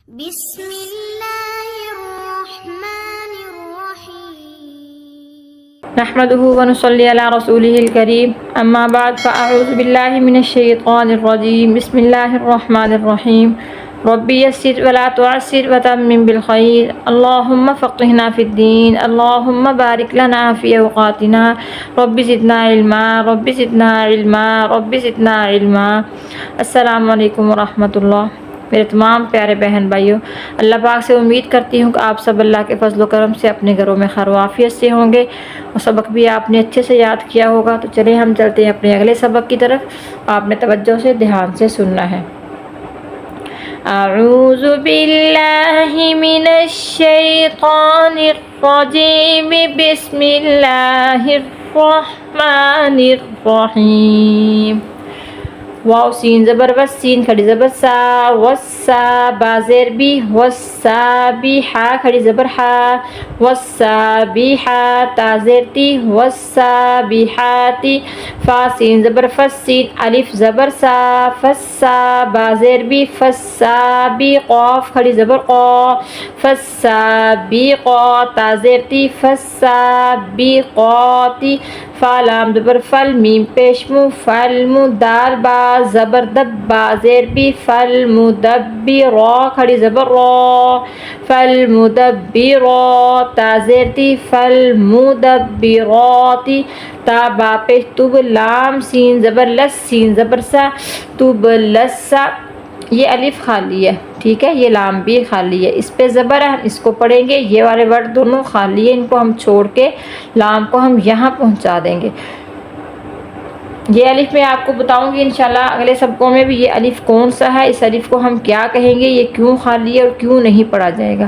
بسم الله الرحمن الرحيم نحمده ونصلي على رسوله الكريم أما بعد فأعوذ بالله من الشيطان الرجيم بسم الله الرحمن الرحيم ربي يسر ولا تعسر وتمم بالخير اللهم فقهنا في الدين اللهم بارك لنا في أوقاتنا رب زدنا علما رب زدنا علما رب زدنا علما السلام علیکم ورحمۃ اللہ۔ میرے تمام پیارے بہن بھائیوں، اللہ پاک سے امید کرتی ہوں کہ آپ سب اللہ کے فضل و کرم سے اپنے گھروں میں خیر و عافیت سے ہوں گے اور سبق بھی آپ نے اچھے سے یاد کیا ہوگا۔ تو چلیں ہم چلتے ہیں اپنے اگلے سبق کی طرف، آپ نے توجہ سے دھیان سے سننا ہے۔ اعوذ باللہ من الشیطان الرجیم بسم اللہ الرحمن الرحیم۔ واو سین زبر وس سین کھڑی زبر سا وسا با زیر بی وسا بی ہا کھڑی زبر ہا وسا بی ہا تا زیر تی وسا بی ہاتی فا سین زبر فس سین الف زبر سا فسا با زیر بی فسا بی قاف کھڑی زبر قا فسا بی قا تا زیر تی فسا بی قاتی فا لام زبر فل میم پیش مو فل مو دال با زبر دب با زیر بی فل مدبی را کھڑی زبر را فل مدبی را تا زیر تی فل مدبی راتی تا با پیش توب لام سین زبر لس سین زبر سا توب لسا، یہ الف خالی ہے، ٹھیک ہے، یہ لام بھی خالی ہے، اس پہ زبر ہے، اس کو پڑھیں گے۔ یہ والے ورڈ دونوں خالی ہیں، ان کو ہم چھوڑ کے لام کو ہم یہاں پہنچا دیں گے۔ یہ الف میں آپ کو بتاؤں گی انشاءاللہ اگلے سبقوں میں بھی یہ الف کون سا ہے، اس الف کو ہم کیا کہیں گے، یہ کیوں خالی ہے اور کیوں نہیں پڑھا جائے گا۔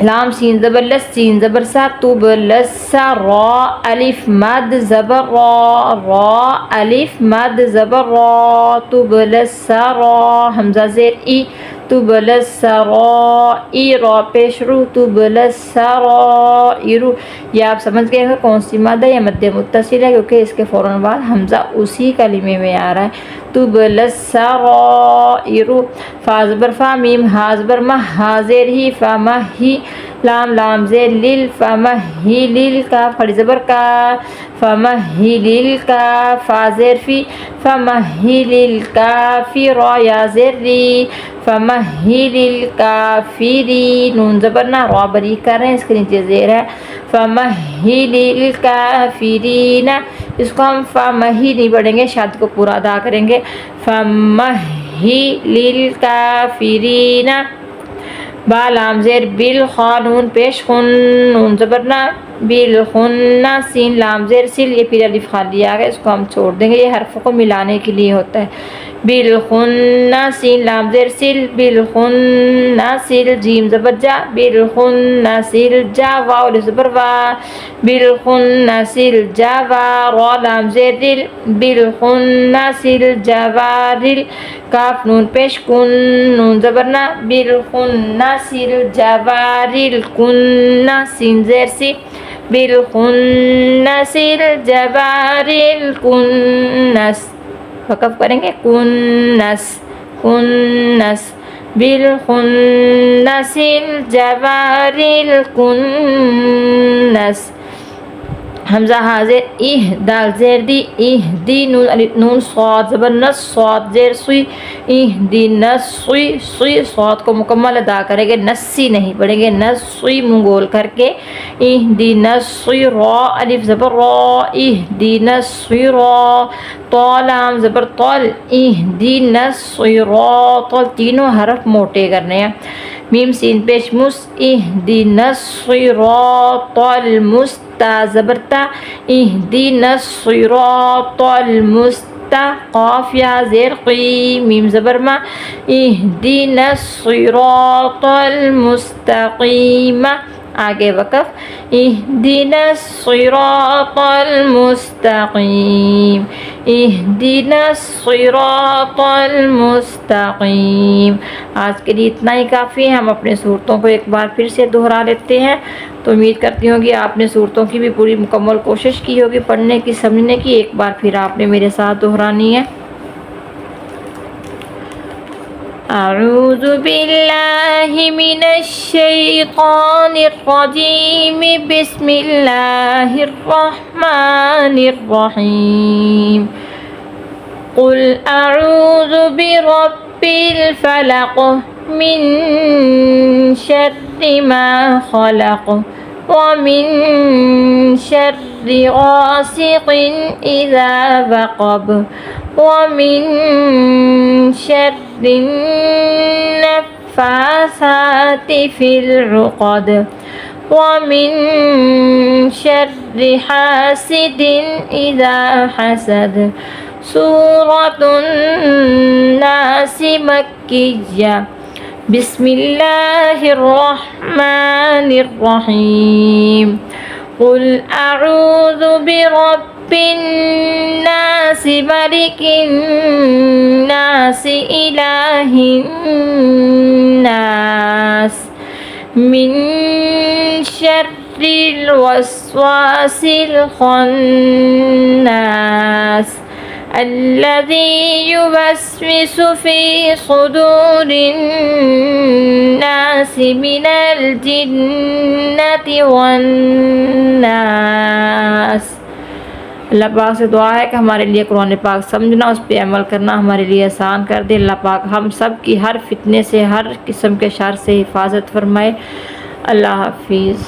لام سین زبر لس سین زبر سا توب لسا را الف مد زبر را را الف مد زبر را توب لسا را حمزہ زیر ای توب لسا را ای را پیش رو توب لسا را ای رو۔ یہ آپ سمجھ گئے ہیں کون سی مد ہے، یہ مد متصل ہے کیونکہ اس کے فوراً بعد حمزہ اسی کلمے میں آ رہا ہے۔ توب لسا را ای رو۔ فا زبر فا میم ہا زبر مہ ہا زیر ہی فا مہ ہی لام لام زیر لیل فمہی لیل کاف کھڑی زبر کا فمہی لیل کا فا زیر فی فمہی لیل کافی را یا زیر ری فمہی لیل کافری نون زبر نہ را بری کر رہے ہیں، اس کے نیچے زیر ہے فمہی لیل کافرین، اس کو ہم فمہی نہیں پڑھیں گے، شاد کو پورا ادا کریں گے فمہی لیل کافرین۔ با لام زیر بل خا نون پیش خن نون زبرنا بل خن سین لام زیر سل، یہ پھر الف خالی آ گیا، اس کو ہم چھوڑ دیں گے، یہ حرف کو ملانے کے لیے ہوتا ہے۔ بل خن سین لام زیر سل بل خن سل جیم زبر جا بل خن سل جا واو الف زبر وا بل خن سل جا وا را لام زیر دل بل خن سل جوارل کاف نون پیش کن نون زبرنا بل خن سل جوارل کن سین زیر سی بل خن سل جوارل کنس، وقف کریں گے کنس کنس بل خنس الجوارل کنس۔ حمزہ حاضر اہ دال زیر دی اہ دی نون نون صاد زبر نس صاد زیر سوئی اہ دی نس سوئی سوئی صاد کو مکمل ادا کریں گے، نسی نہیں پڑھیں گے، نس سوئی منہ گول کر کے اہ دی نس سوئی را الف زبر را اہ دی نس سوئی را تو لام زبر طول اہ دی نس سوئی را طول، تینوں حرف موٹے کرنے ہیں۔ میم سین پیش مس اہ دی نس سوئی را طول مستا زبرتا اہدینا الصراط المستقیم قاف یا زیر قی میم زبر ما اہدینا الصراط المستقیم، آگے وقف اہدینا الصراط المستقیم اہدینا الصراط المستقیم۔ آج کے لیے اتنا ہی کافی ہے، ہم اپنے صورتوں کو ایک بار پھر سے دہرا لیتے ہیں۔ تو امید کرتی ہوں کہ آپ نے صورتوں کی بھی پوری مکمل کوشش کی ہوگی پڑھنے کی، سمجھنے کی، ایک بار پھر آپ نے میرے ساتھ دہرانی ہے۔ أعوذ بالله من الشيطان الرجيم بسم الله الرحمن الرحيم قل أعوذ برب الفلق من شر ما خلق ومن شر غاسق إذا وقب ومن شر النفاثات في العقد ومن شر حاسد إذا حسد سورة الناس مكية بسم الله الرحمن الرحيم قل أعوذ برب الناس ملك الناس إله الناس من شر الوسواس الخناس الذي يوسوس في صدور الناس من الجنة والناس۔ اللہ پاک سے دعا ہے کہ ہمارے لیے قرآن پاک سمجھنا، اس پہ عمل کرنا ہمارے لیے آسان کر دے۔ اللہ پاک ہم سب کی ہر فتنے سے، ہر قسم کے شر سے حفاظت فرمائے۔ اللہ حافظ۔